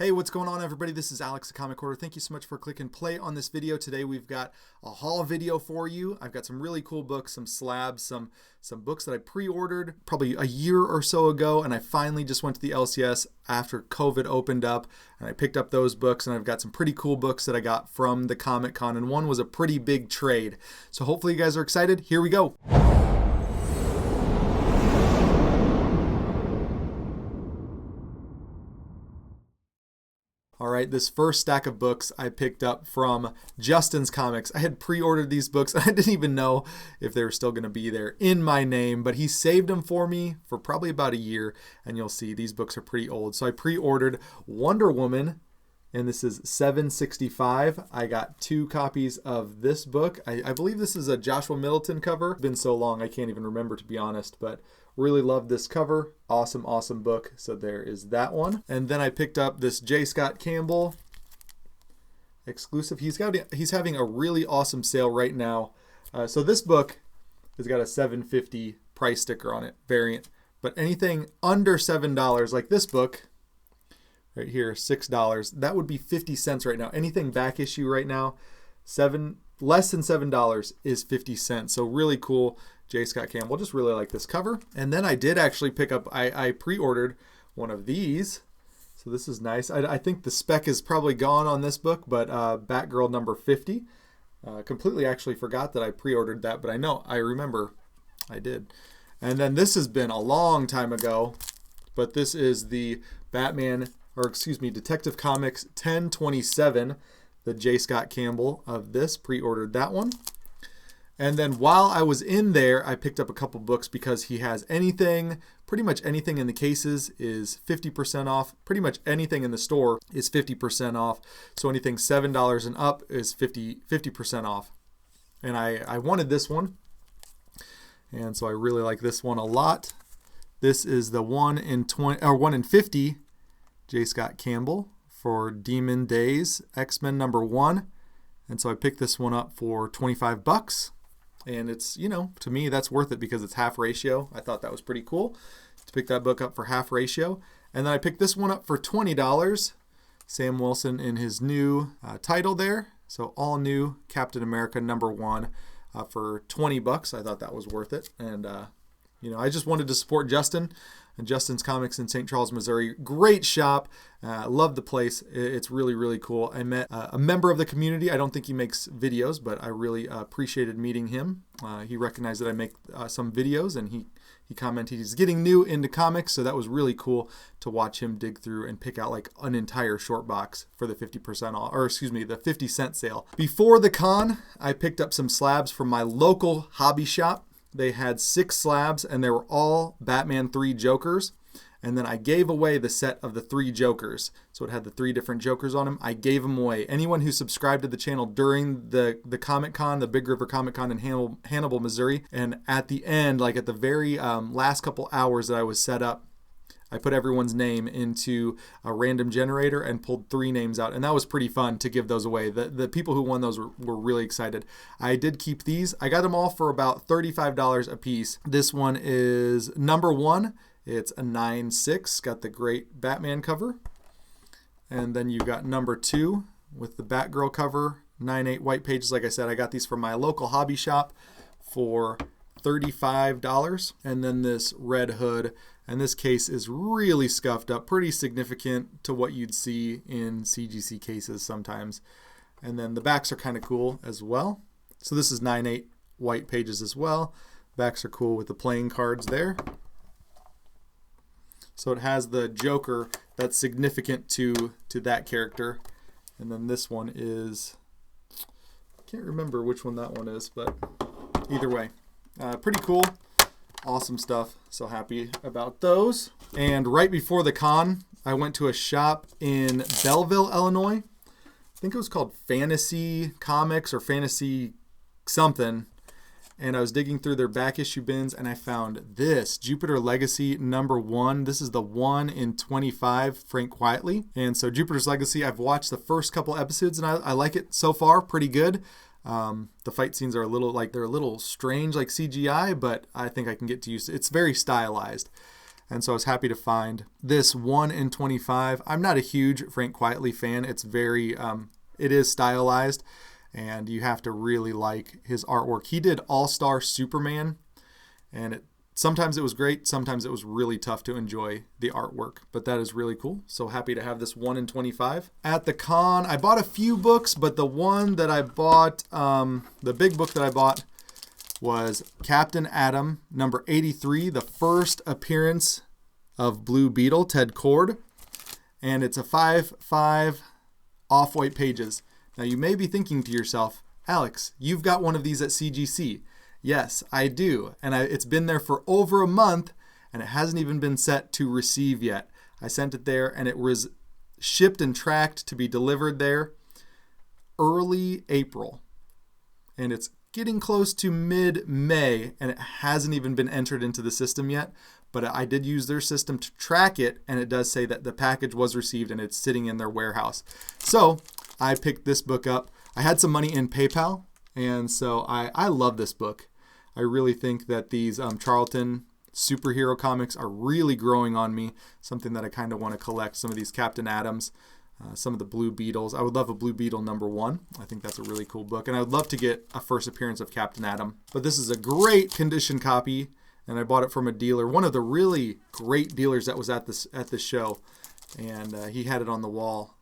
Hey, what's going on, everybody? This is Alex, the Comic Order. Thank you so much for clicking play on this video. Today we've got a haul video for you. I've got some really cool books, some slabs, some books that I pre-ordered probably a year or so ago, and I finally just went to the LCS after COVID opened up, and I picked up those books, and I've got some pretty cool books that I got from the Comic Con, and one was a pretty big trade. So hopefully you guys are excited. Here we go. All right, this first stack of books I picked up from Justin's Comics. I had pre-ordered these books. I didn't even know if they were still going to be there in my name, but he saved them for me for probably about a year, and you'll see these books are pretty old. So I pre-ordered Wonder Woman, and this is $7.65. I got 2 copies of this book. I believe this is a Joshua Middleton cover. It's been so long I can't even remember, to be honest, but really love this cover. Awesome book. So there is that one. And then I picked up this J. Scott Campbell exclusive. He's having a really awesome sale right now. So this book has got a $7.50 price sticker on it, variant. But anything under $7, like this book right here, $6, that would be 50 cents right now. Anything back issue right now, less than $7 is 50 cents. So really cool. J. Scott Campbell, just really like this cover. And then I did actually pick up, I pre-ordered one of these. So this is nice. I think the spec is probably gone on this book, but Batgirl number 50. Completely actually forgot that I pre-ordered that, but I remember I did. And then this has been a long time ago, but this is the Detective Comics 1027, the J. Scott Campbell of this. Pre-ordered that one. And then while I was in there, I picked up a couple books because he has pretty much anything in the cases is 50% off. Pretty much anything in the store is 50% off. So anything $7 and up is 50% off. And I wanted this one. And so I really like this one a lot. This is the 1 in 50 J. Scott Campbell for Demon Days, X-Men number 1. And so I picked this one up for 25 bucks. And it's, to me, that's worth it because it's half ratio. I thought that was pretty cool to pick that book up for half ratio. And then I picked this one up for $20. Sam Wilson in his new title there. So all new Captain America number 1 for 20 bucks. I thought that was worth it. And, I just wanted to support Justin and Justin's Comics in St. Charles, Missouri. Great shop. Love the place. It's really cool. I met a member of the community. I don't think he makes videos, but I really appreciated meeting him. He recognized that I make some videos, and he commented he's getting new into comics, so that was really cool to watch him dig through and pick out like an entire short box for the 50% off, the 50 cent sale. Before the con, I picked up some slabs from my local hobby shop. They had 6 slabs, and they were all Batman 3 Jokers. And then I gave away the set of the 3 Jokers. So it had the 3 different Jokers on them. I gave them away. Anyone who subscribed to the channel during the Comic Con, the Big River Comic Con in Hannibal, Missouri. And at the end, like at the very last couple hours that I was set up, I put everyone's name into a random generator and pulled 3 names out. And that was pretty fun to give those away. The people who won those were really excited. I did keep these. I got them all for about $35 a piece. This one is number 1. It's a 9.6. Got the great Batman cover. And then you've got number 2 with the Batgirl cover. 9.8 white pages. Like I said, I got these from my local hobby shop for $35. And then this Red Hood. And this case is really scuffed up, pretty significant to what you'd see in CGC cases sometimes. And then the backs are kind of cool as well. So this is 9.8 white pages as well. Backs are cool with the playing cards there. So it has the Joker that's significant to that character. And then this one is, I can't remember which one that one is, but either way, pretty cool. Awesome stuff. So happy about those. And right before the con, I went to a shop in Belleville, Illinois. I think it was called Fantasy Comics or Fantasy something. And I was digging through their back issue bins, and I found this Jupiter Legacy number 1. This is the 1 in 25 Frank Quitely. And so Jupiter's Legacy, I've watched the first couple episodes, and I like it so far. Pretty good. The fight scenes are a little strange, like CGI, but I think I can get to use it. It's very stylized. And so I was happy to find this 1 in 25. I'm not a huge Frank Quitely fan. It's very, it is stylized, and you have to really like his artwork. He did All-Star Superman, and sometimes it was great, sometimes it was really tough to enjoy the artwork, but that is really cool. So happy to have this 1 in 25. At the con, I bought a few books, but the one that I bought, the big book that I bought was Captain Atom, number 83, the first appearance of Blue Beetle, Ted Kord, and it's a 5/5 off-white pages. Now you may be thinking to yourself, Alex, you've got one of these at CGC. Yes, I do, and it's been there for over a month, and it hasn't even been set to receive yet. I sent it there, and it was shipped and tracked to be delivered there early April, and it's getting close to mid-May, and it hasn't even been entered into the system yet, but I did use their system to track it, and it does say that the package was received and it's sitting in their warehouse. So I picked this book up. I had some money in PayPal, and so I love this book. I really think that these Charlton superhero comics are really growing on me, something that I kind of want to collect. Some of these Captain Atoms, some of the Blue Beetles. I would love a Blue Beetle number 1. I think that's a really cool book. And I would love to get a first appearance of Captain Atom. But this is a great condition copy, and I bought it from a dealer, one of the really great dealers that was at this show. And he had it on the wall.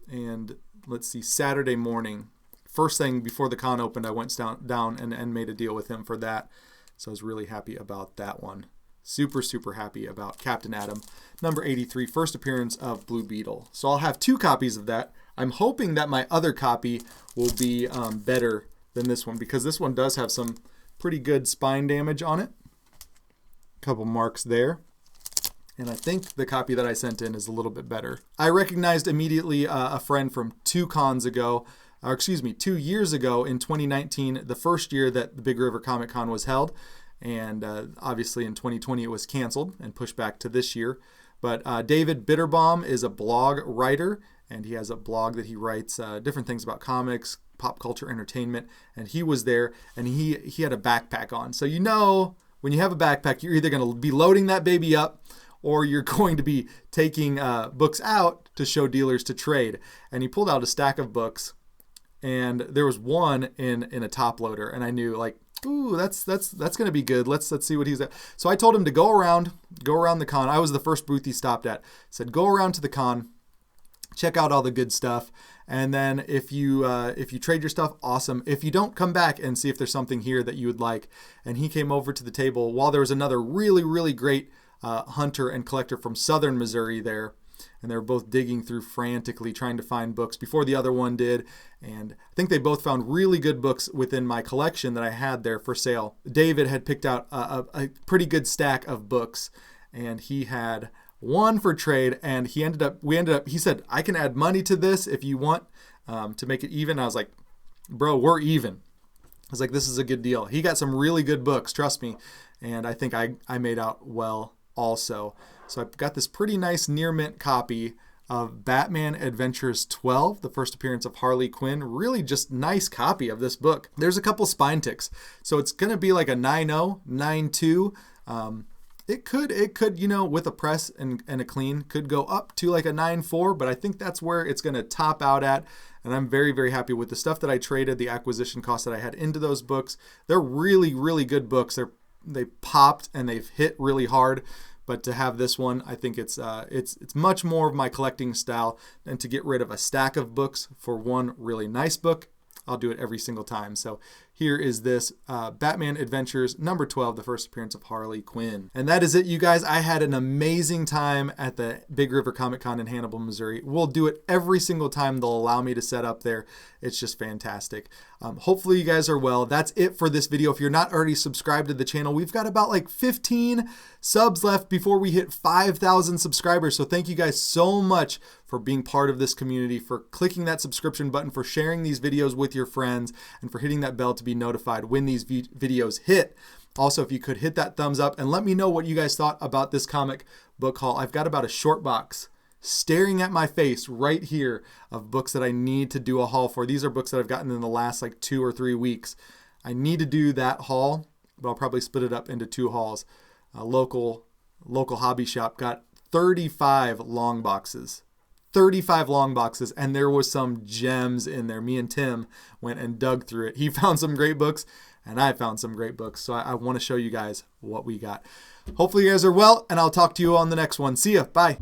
And let's see, Saturday morning, first thing before the con opened, I went down and made a deal with him for that. So I was really happy about that one. Super, super happy about Captain Atom, number 83, first appearance of Blue Beetle. So I'll have 2 copies of that. I'm hoping that my other copy will be better than this one, because this one does have some pretty good spine damage on it. A couple marks there. And I think the copy that I sent in is a little bit better. I recognized immediately a friend from 2 cons ago, or excuse me, 2 years ago in 2019, the first year that the Big River Comic Con was held. And obviously in 2020 it was canceled and pushed back to this year. But David Bitterbaum is a blog writer, and he has a blog that he writes different things about comics, pop culture, entertainment. And he was there, and he had a backpack on. So you know, when you have a backpack, you're either going to be loading that baby up, or you're going to be taking books out to show dealers to trade. And he pulled out a stack of books, and there was one in a top loader, and I knew, like, ooh, that's going to be good. Let's see what he's at. So I told him to go around the con. I was the first booth he stopped at. Said, go around to the con, check out all the good stuff, and then if you trade your stuff, awesome. If you don't, come back and see if there's something here that you would like. And he came over to the table while there was another really, really great hunter and collector from southern Missouri there. And they were both digging through frantically trying to find books before the other one did. And I think they both found really good books within my collection that I had there for sale. David had picked out a pretty good stack of books, and he had one for trade. And he said, I can add money to this if you want to make it even. I was like, bro, we're even. I was like, this is a good deal. He got some really good books, trust me. And I think I made out well also. So I've got this pretty nice near mint copy of Batman Adventures 12, the first appearance of Harley Quinn. Really just nice copy of this book. There's a couple spine ticks. So it's going to be like a 9.0, 9.2. It could, you know, with a press and a clean, could go up to like a 9.4, but I think that's where it's going to top out at. And I'm very, very happy with the stuff that I traded, the acquisition costs that I had into those books. They're really, really good books. They popped and they've hit really hard. But to have this one, I think it's much more of my collecting style than to get rid of a stack of books for one really nice book. I'll do it every single time. So here is this Batman Adventures number 12, the first appearance of Harley Quinn. And that is it, you guys. I had an amazing time at the Big River Comic Con in Hannibal, Missouri. We'll do it every single time they'll allow me to set up there. It's just fantastic. Hopefully you guys are well. That's it for this video. If you're not already subscribed to the channel, we've got about like 15 subs left before we hit 5,000 subscribers. So thank you guys so much for being part of this community, for clicking that subscription button, for sharing these videos with your friends, and for hitting that bell to be notified when these videos hit. Also, if you could hit that thumbs up and let me know what you guys thought about this comic book haul. I've got about a short box staring at my face right here of books that I need to do a haul for. These are books that I've gotten in the last like 2 or 3 weeks. I need to do that haul, but I'll probably split it up into 2 hauls. Local local hobby shop got 35 long boxes. 35 long boxes, and there was some gems in there. Me and Tim went and dug through it. He found some great books, and I found some great books. So I want to show you guys what we got. Hopefully you guys are well, and I'll talk to you on the next one. See ya. Bye.